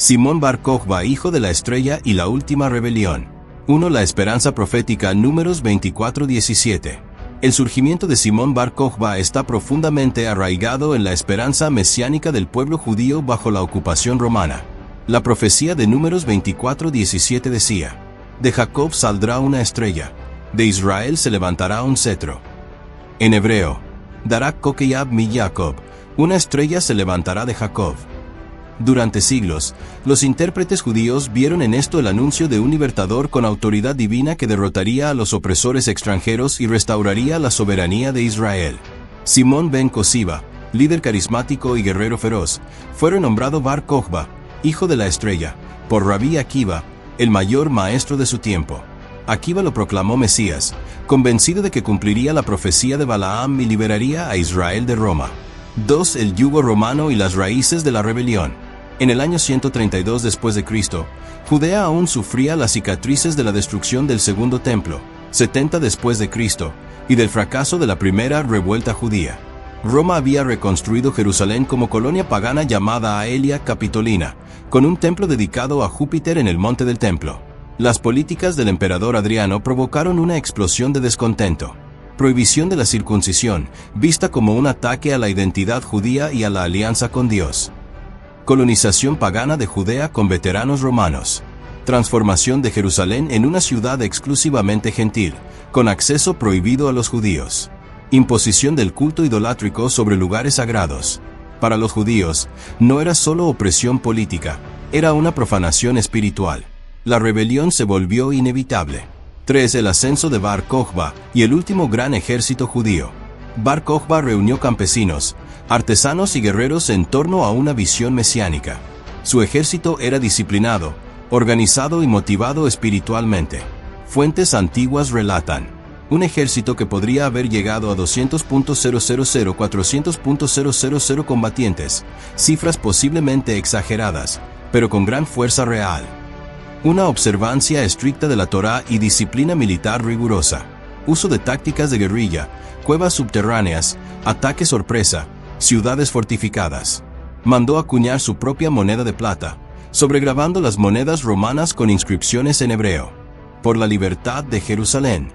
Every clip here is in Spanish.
Simón Bar Kokhba, hijo de la estrella y la última rebelión. 1. La esperanza profética, Números 24:17. El surgimiento de Simón Bar Kokhba está profundamente arraigado en la esperanza mesiánica del pueblo judío bajo la ocupación romana. La profecía de Números 24:17 decía: de Jacob saldrá una estrella, de Israel se levantará un cetro. En hebreo, Darak Kokeyab mi Jacob, una estrella se levantará de Jacob. Durante siglos, los intérpretes judíos vieron en esto el anuncio de un libertador con autoridad divina que derrotaría a los opresores extranjeros y restauraría la soberanía de Israel. Simón ben Kosiba, líder carismático y guerrero feroz, fue renombrado Bar Kokhba, hijo de la estrella, por Rabí Akiva, el mayor maestro de su tiempo. Akiva lo proclamó Mesías, convencido de que cumpliría la profecía de Balaam y liberaría a Israel de Roma. 2. El yugo romano y las raíces de la rebelión. En el año 132 después de Cristo, Judea aún sufría las cicatrices de la destrucción del segundo templo, 70 después de Cristo, y del fracaso de la primera revuelta judía. Roma había reconstruido Jerusalén como colonia pagana llamada Aelia Capitolina, con un templo dedicado a Júpiter en el monte del templo. Las políticas del emperador Adriano provocaron una explosión de descontento. Prohibición de la circuncisión, vista como un ataque a la identidad judía y a la alianza con Dios. Colonización pagana de Judea con veteranos romanos. Transformación de Jerusalén en una ciudad exclusivamente gentil, con acceso prohibido a los judíos. Imposición del culto idolátrico sobre lugares sagrados. Para los judíos, no era solo opresión política, era una profanación espiritual. La rebelión se volvió inevitable. 3. El ascenso de Bar Kokhba y el último gran ejército judío. Bar Kokhba reunió campesinos, artesanos y guerreros en torno a una visión mesiánica. Su ejército era disciplinado, organizado y motivado espiritualmente. Fuentes antiguas relatan: un ejército que podría haber llegado a 200.000 400.000 combatientes, cifras posiblemente exageradas, pero con gran fuerza real. Una observancia estricta de la Torá y disciplina militar rigurosa. Uso de tácticas de guerrilla, cuevas subterráneas, ataque sorpresa, ciudades fortificadas. Mandó acuñar su propia moneda de plata, sobregrabando las monedas romanas con inscripciones en hebreo. Por la libertad de Jerusalén.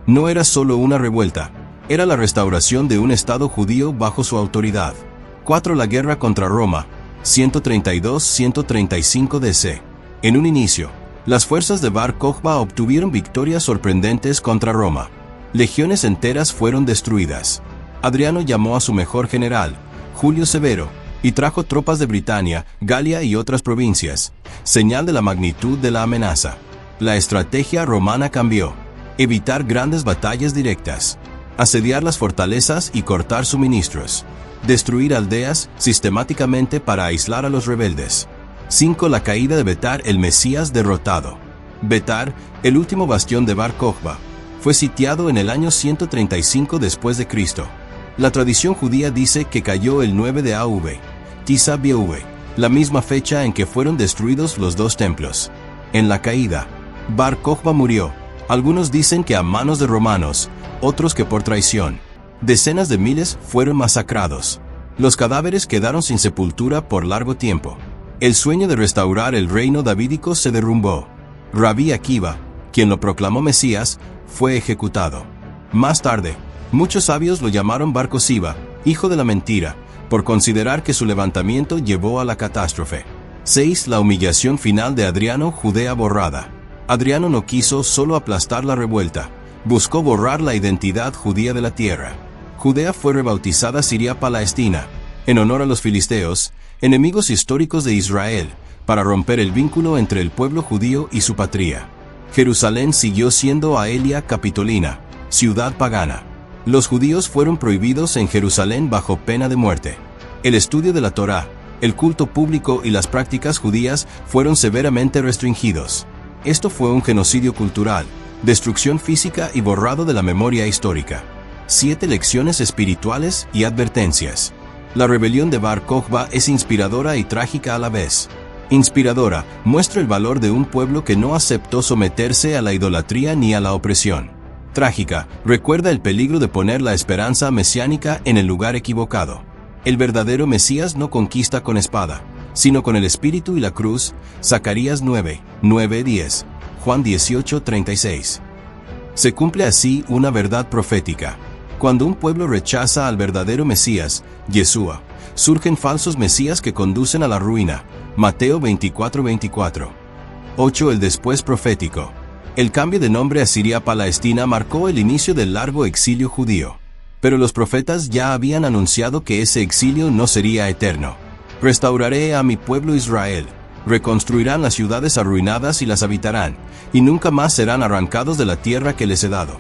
No era solo una revuelta, era la restauración de un Estado judío bajo su autoridad. 4. La guerra contra Roma, 132-135 DC. En un inicio, las fuerzas de Bar Kokhba obtuvieron victorias sorprendentes contra Roma. Legiones enteras fueron destruidas. Adriano llamó a su mejor general, Julio Severo, y trajo tropas de Britania, Galia y otras provincias, señal de la magnitud de la amenaza. La estrategia romana cambió. Evitar grandes batallas directas. Asediar las fortalezas y cortar suministros. Destruir aldeas sistemáticamente para aislar a los rebeldes. 5. La caída de Betar, el Mesías derrotado. Betar, el último bastión de Bar Kokhba, fue sitiado en el año 135 después de Cristo. La tradición judía dice que cayó el 9 de Av, Tisab B'Av, la misma fecha en que fueron destruidos los dos templos. En la caída, Bar Kokhba murió. Algunos dicen que a manos de romanos, otros que por traición. Decenas de miles fueron masacrados. Los cadáveres quedaron sin sepultura por largo tiempo. El sueño de restaurar el reino davídico se derrumbó. Rabí Akiva, quien lo proclamó Mesías, fue ejecutado. Más tarde, muchos sabios lo llamaron Bar Kosiba, hijo de la mentira, por considerar que su levantamiento llevó a la catástrofe. 6. La humillación final de Adriano, Judea borrada. Adriano no quiso solo aplastar la revuelta, buscó borrar la identidad judía de la tierra. Judea fue rebautizada Siria Palestina, en honor a los filisteos, enemigos históricos de Israel, para romper el vínculo entre el pueblo judío y su patria. Jerusalén siguió siendo Aelia Capitolina, ciudad pagana. Los judíos fueron prohibidos en Jerusalén bajo pena de muerte. El estudio de la Torá, el culto público y las prácticas judías fueron severamente restringidos. Esto fue un genocidio cultural, destrucción física y borrado de la memoria histórica. 7. Lecciones espirituales y advertencias. La rebelión de Bar Kokhba es inspiradora y trágica a la vez. Inspiradora, muestra el valor de un pueblo que no aceptó someterse a la idolatría ni a la opresión. Trágica, recuerda el peligro de poner la esperanza mesiánica en el lugar equivocado. El verdadero Mesías no conquista con espada, sino con el Espíritu y la cruz. Zacarías 9, 10, Juan 18, 36. Se cumple así una verdad profética. Cuando un pueblo rechaza al verdadero Mesías, Yeshua, surgen falsos mesías que conducen a la ruina. Mateo 24, 24. 8. El después profético. El cambio de nombre a Siria-Palestina marcó el inicio del largo exilio judío. Pero los profetas ya habían anunciado que ese exilio no sería eterno. Restauraré a mi pueblo Israel. Reconstruirán las ciudades arruinadas y las habitarán, y nunca más serán arrancados de la tierra que les he dado,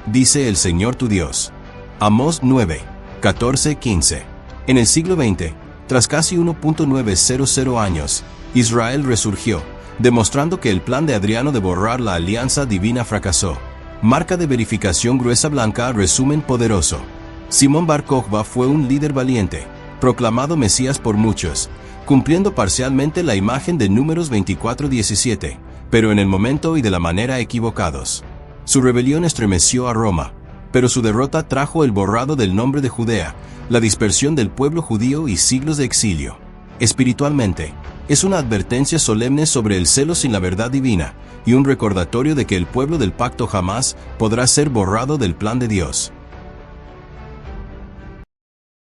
dice el Señor tu Dios. Amós 9, 14, 15. En el siglo XX, tras casi 1.900 años, Israel resurgió, demostrando que el plan de Adriano de borrar la alianza divina fracasó. Marca de verificación gruesa blanca, resumen poderoso. Simón Bar Kokhba fue un líder valiente, proclamado Mesías por muchos, cumpliendo parcialmente la imagen de Números 24:17, pero en el momento y de la manera equivocados. Su rebelión estremeció a Roma, pero su derrota trajo el borrado del nombre de Judea, la dispersión del pueblo judío y siglos de exilio. Espiritualmente, es una advertencia solemne sobre el celo sin la verdad divina, y un recordatorio de que el pueblo del pacto jamás podrá ser borrado del plan de Dios.